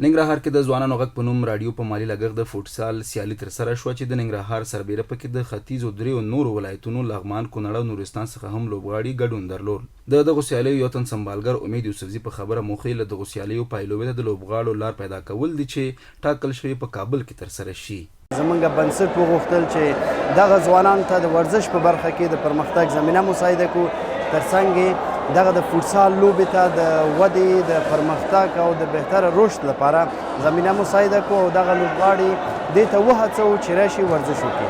ننګرهار کې د ځوانانو غږ په نوم راډیو په مالی لګښت د فوټسال سیالې ترسره شوه چې د ننګرهار سربیره پکې د ختیځ او دریو نورو ولایتونو لغمان، کونړ او نورستان څخه هم لوبغاړي ګډون درلود. د دغو سیالیو یو تن سمبالګر امید یوسفزي په خبره موخې له دغو سیالیو پایلوي ته د لوبغاړو لار پیدا کول دي چې ټاکل شوي په کابل کې ترسره شي. زمونږ بنسټ وغوښتل چې دغه ځوانانو ته د ورزش په برخه کې د پرمختګ زمینه مساعده کړو، ترڅنګ دغه د فوټسال لوبې ته د ودې د پرمختګ او د بهتره رشد لپاره زمینه مساعده کړو او دغه لوبغاړي دې ته وهڅوو چې راشي ورزش وکړي.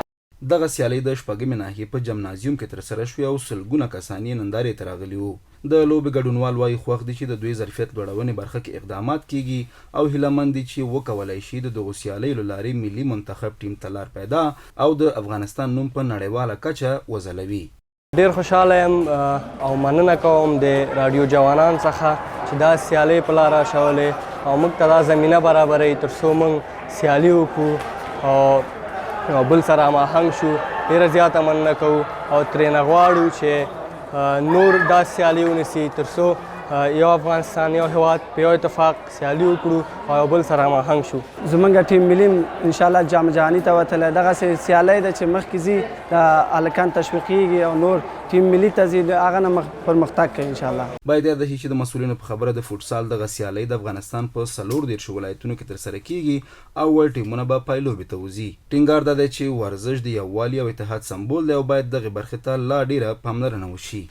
دغه سیالۍ د شپږمې ناحیې په جمنازیوم کې ترسره شوې او سلګونه کسان یې نندارې ته راغلي وو. د لوبې ګډونوال وایي خوښ دي چې د دوی ظرفیت لوړونې برخه کې اقدامات کیږي او هیلهمند دي چې وکولای شي د دغو سیالیو له لارې ملي منتخب ټیم ته لار پیدا او د افغانستان نوم په نړیواله کچه وځلوي. ډیر خوشاله یم او مننه کوم د راډیو جوانان څخه چې دا سیالۍ په لاره اچولې او موږ ته دا زمینه برابروي ترڅو موږ سیالي وکړو او بل سره هماهنګ شو. ډیره زیاته مننه کوو او ترېنه غواړو چې نور دا سیالي ونیسي ترڅو یو افغانستان یو هیواد په یو اتفاق سیالي وکړو او بل سره هماهنګ شو. زمونږ ټیم ملي انشاءالله جام جهاني ته وتلی، دغسې سیالۍ ده چې مخکې ځي د هلکان تشویقیږي او نور ټیم ملي ته ځي د هغه نه پرمختګ کوي انشاءالله. باید یاد شي چې د مسؤلینو په خبره د فوټسال دغه سیالۍ د افغانستان په 14 ولایتونو کې ترسره کیږي او ول ټیمونه به پایلوبې ته وځي. ټینګار دا دی چې ورزش د یووالي او اتحاد سمبول دی او باید دغې برخې ته لا ډیره پاملرنه وشي.